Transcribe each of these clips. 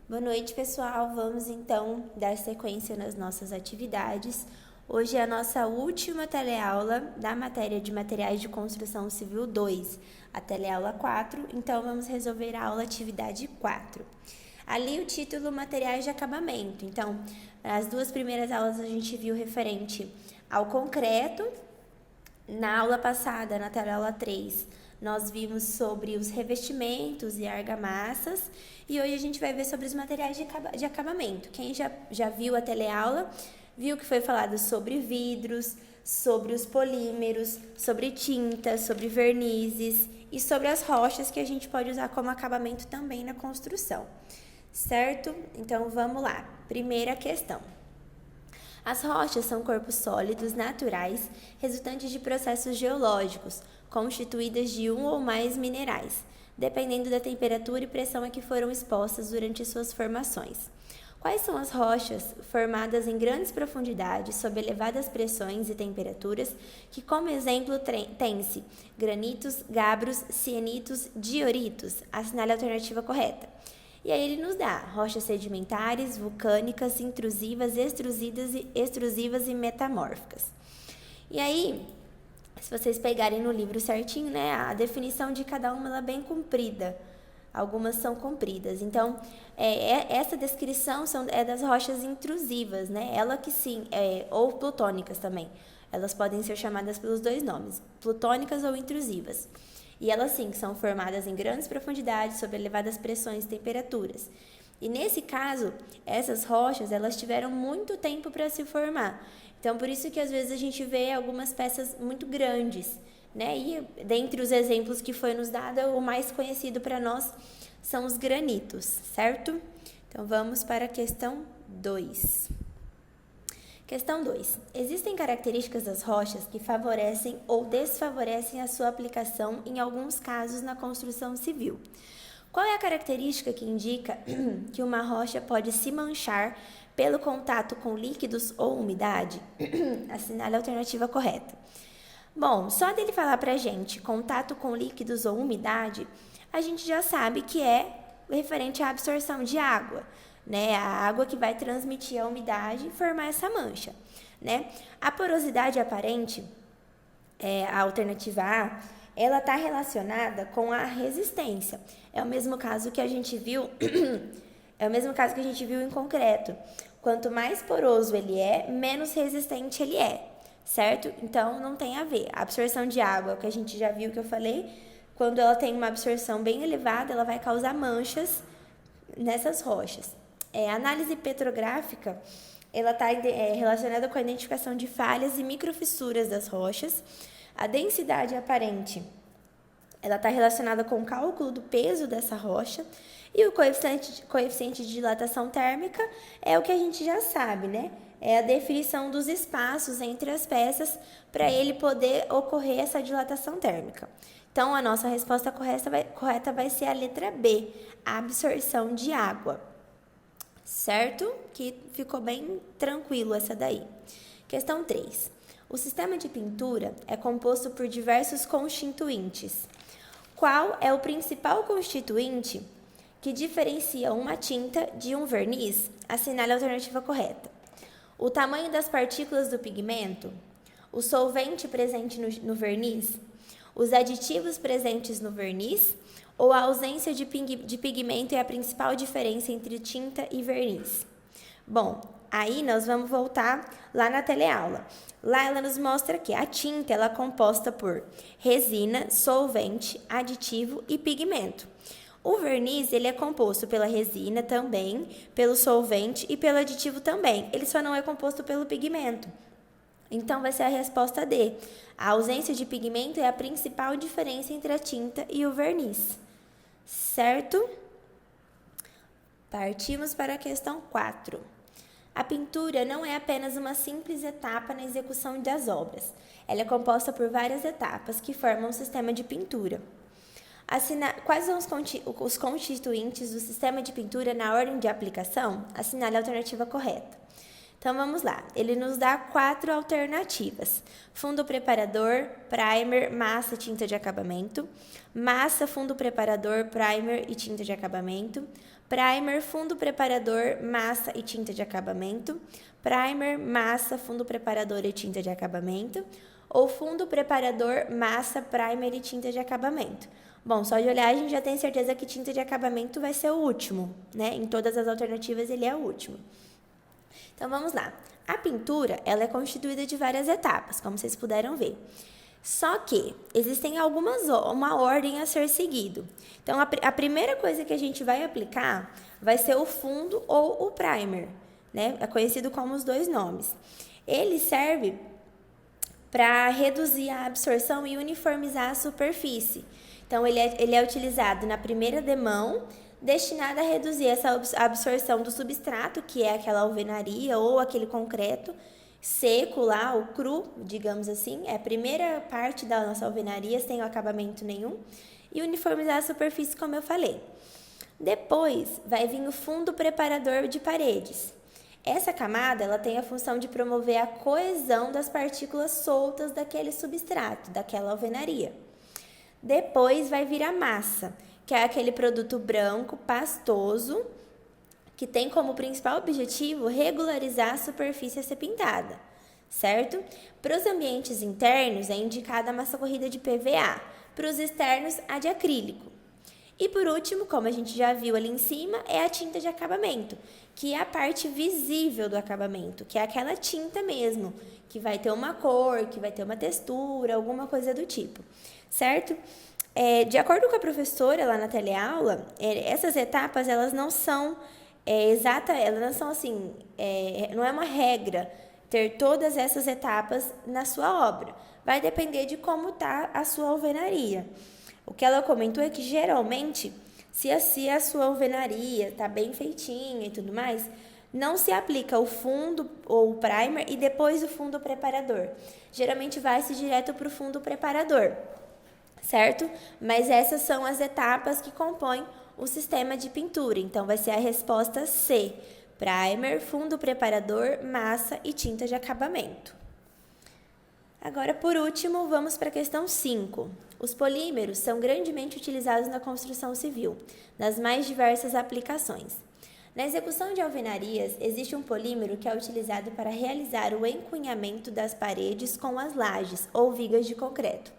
Boa noite, pessoal. Vamos então dar sequência nas nossas atividades. Hoje é a nossa última teleaula da matéria de Materiais de Construção Civil 2, a teleaula 4, então vamos resolver a aula atividade 4. Ali o título Materiais de Acabamento. Então, as duas primeiras aulas a gente viu referente ao concreto. Na aula passada, na teleaula 3, nós vimos sobre os revestimentos e argamassas e hoje a gente vai ver sobre os materiais de acabamento. Quem já viu a teleaula, viu que foi falado sobre vidros, sobre os polímeros, sobre tintas, sobre vernizes e sobre as rochas que a gente pode usar como acabamento também na construção, certo? Então vamos lá, primeira questão. As rochas são corpos sólidos naturais resultantes de processos geológicos, constituídas de um ou mais minerais, dependendo da temperatura e pressão a que foram expostas durante suas formações. Quais são as rochas formadas em grandes profundidades sob elevadas pressões e temperaturas, que como exemplo tem-se granitos, gabros, sienitos, dioritos? Assinale a alternativa correta. E aí ele nos dá rochas sedimentares, vulcânicas, intrusivas, extrusivas e metamórficas. E aí, se vocês pegarem no livro certinho, né, a definição de cada uma ela é bem comprida. Algumas são compridas. Então, essa descrição é das rochas intrusivas, né? Ela que sim, ou plutônicas também. Elas podem ser chamadas pelos dois nomes, plutônicas ou intrusivas. E elas sim são formadas em grandes profundidades, sob elevadas pressões e temperaturas. E nesse caso, essas rochas, elas tiveram muito tempo para se formar. Então, por isso que às vezes a gente vê algumas peças muito grandes, né? E dentre os exemplos que foi nos dado, o mais conhecido para nós são os granitos, certo? Então, vamos para a questão 2. Questão 2. Existem características das rochas que favorecem ou desfavorecem a sua aplicação em alguns casos na construção civil. Qual é a característica que indica que uma rocha pode se manchar pelo contato com líquidos ou umidade? Assinale a alternativa correta. Bom, só dele falar pra gente contato com líquidos ou umidade, a gente já sabe que é referente à absorção de água, né? A água que vai transmitir a umidade e formar essa mancha, né? A porosidade aparente, a alternativa A, ela está relacionada com a resistência. É o mesmo caso que a gente viu, em concreto. Quanto mais poroso ele é, menos resistente ele é, certo? Então, não tem a ver. A absorção de água, o que a gente já viu, que eu falei, quando ela tem uma absorção bem elevada, ela vai causar manchas nessas rochas. A análise petrográfica, ela está relacionada com a identificação de falhas e microfissuras das rochas. A densidade aparente, ela está relacionada com o cálculo do peso dessa rocha. E o coeficiente de dilatação térmica é o que a gente já sabe, né? É a definição dos espaços entre as peças para ele poder ocorrer essa dilatação térmica. Então, a nossa resposta correta vai ser a letra B, a absorção de água. Certo? Que ficou bem tranquilo essa daí. Questão 3. O sistema de pintura é composto por diversos constituintes. Qual é o principal constituinte que diferencia uma tinta de um verniz? Assinale a alternativa correta. O tamanho das partículas do pigmento, o solvente presente no verniz, os aditivos presentes no verniz ou a ausência de pigmento é a principal diferença entre tinta e verniz? Bom, aí nós vamos voltar lá na teleaula. Lá ela nos mostra que a tinta ela é composta por resina, solvente, aditivo e pigmento. O verniz ele é composto pela resina também, pelo solvente e pelo aditivo também. Ele só não é composto pelo pigmento. Então, vai ser a resposta D. A ausência de pigmento é a principal diferença entre a tinta e o verniz. Certo? Partimos para a questão 4. A pintura não é apenas uma simples etapa na execução das obras. Ela é composta por várias etapas que formam um sistema de pintura. Quais são os constituintes do sistema de pintura na ordem de aplicação? Assinale a alternativa correta. Então, vamos lá. Ele nos dá 4 alternativas. Fundo preparador, primer, massa, tinta de acabamento. Massa, fundo preparador, primer e tinta de acabamento. Primer, fundo preparador, massa e tinta de acabamento. Primer, massa, fundo preparador e tinta de acabamento. Ou fundo preparador, massa, primer e tinta de acabamento. Bom, só de olhar a gente já tem certeza que tinta de acabamento vai ser o último, né? Em todas as alternativas ele é o último. Então, vamos lá. A pintura, ela é constituída de várias etapas, como vocês puderam ver. Só que existem uma ordem a ser seguido. Então, a primeira coisa que a gente vai aplicar vai ser o fundo ou o primer, né? É conhecido como os 2 nomes. Ele serve para reduzir a absorção e uniformizar a superfície. Então, ele é utilizado na primeira demão, destinada a reduzir essa absorção do substrato, que é aquela alvenaria ou aquele concreto seco lá, o cru, digamos assim. É a primeira parte da nossa alvenaria, sem acabamento nenhum. E uniformizar a superfície, como eu falei. Depois, vai vir o fundo preparador de paredes. Essa camada, ela tem a função de promover a coesão das partículas soltas daquele substrato, daquela alvenaria. Depois vai vir a massa, que é aquele produto branco, pastoso, que tem como principal objetivo regularizar a superfície a ser pintada, certo? Para os ambientes internos é indicada a massa corrida de PVA, para os externos a de acrílico. E por último, como a gente já viu ali em cima, é a tinta de acabamento, que é a parte visível do acabamento, que é aquela tinta mesmo, que vai ter uma cor, que vai ter uma textura, alguma coisa do tipo, certo? De acordo com a professora lá na teleaula, essas etapas elas não são exatas, elas não são assim, não é uma regra ter todas essas etapas na sua obra. Vai depender de como está a sua alvenaria. O que ela comentou é que geralmente, se a sua alvenaria está bem feitinha e tudo mais, não se aplica o fundo ou o primer e depois o fundo preparador. Geralmente vai-se direto para o fundo preparador, certo? Mas essas são as etapas que compõem o sistema de pintura. Então, vai ser a resposta C: primer, fundo preparador, massa e tinta de acabamento. Agora, por último, vamos para a questão 5. Os polímeros são grandemente utilizados na construção civil, nas mais diversas aplicações. Na execução de alvenarias, existe um polímero que é utilizado para realizar o encunhamento das paredes com as lajes ou vigas de concreto.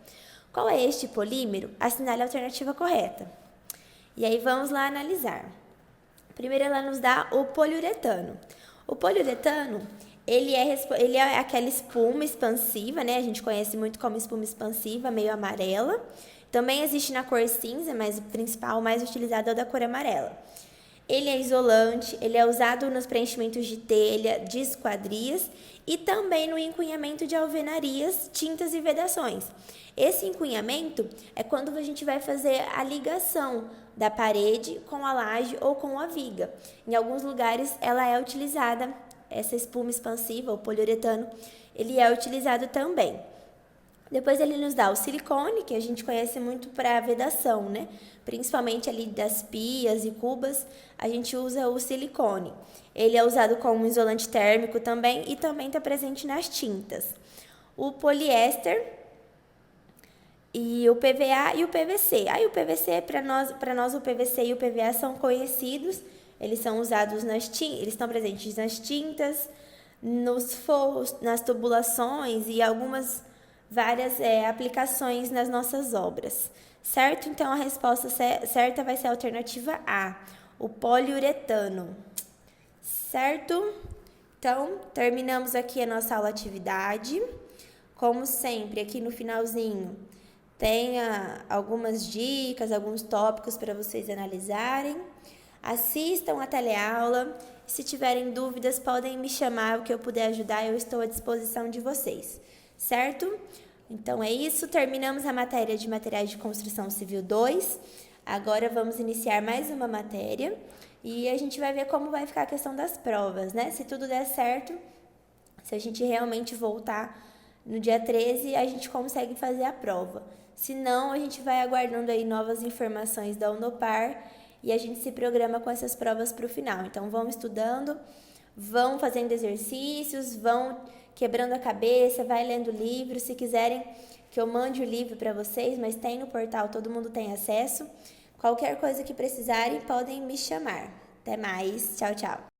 Qual é este polímero? Assinale a alternativa correta. E aí vamos lá analisar. Primeiro ela nos dá o poliuretano. O poliuretano, ele é aquela espuma expansiva, né? A gente conhece muito como espuma expansiva, meio amarela. Também existe na cor cinza, mas o principal, o mais utilizado é o da cor amarela. Ele é isolante, ele é usado nos preenchimentos de telha, de esquadrias e também no encunhamento de alvenarias, tintas e vedações. Esse encunhamento é quando a gente vai fazer a ligação da parede com a laje ou com a viga. Em alguns lugares ela é utilizada, essa espuma expansiva, o poliuretano, ele é utilizado também. Depois ele nos dá o silicone, que a gente conhece muito para vedação, né? Principalmente ali das pias e cubas, a gente usa o silicone. Ele é usado como isolante térmico também e também está presente nas tintas. O poliéster e o PVA e o PVC. Aí o PVC, para nós o PVC e o PVA são conhecidos. Eles são usados eles estão presentes nas tintas, nos forros, nas tubulações e várias aplicações nas nossas obras, certo? Então, a resposta certa vai ser a alternativa A, o poliuretano, certo? Então, terminamos aqui a nossa aula atividade. Como sempre, aqui no finalzinho, tem algumas dicas, alguns tópicos para vocês analisarem. Assistam a teleaula. Se tiverem dúvidas, podem me chamar, o que eu puder ajudar, eu estou à disposição de vocês. Certo? Então é isso, terminamos a matéria de materiais de construção civil 2. Agora vamos iniciar mais uma matéria e a gente vai ver como vai ficar a questão das provas, né? Se tudo der certo, se a gente realmente voltar no dia 13, a gente consegue fazer a prova. Se não, a gente vai aguardando aí novas informações da Unopar e a gente se programa com essas provas para o final. Então vamos estudando, vão fazendo exercícios, vão quebrando a cabeça, vai lendo livros. Se quiserem que eu mande o livro para vocês, mas tem no portal, todo mundo tem acesso. Qualquer coisa que precisarem, podem me chamar. Até mais. Tchau, tchau.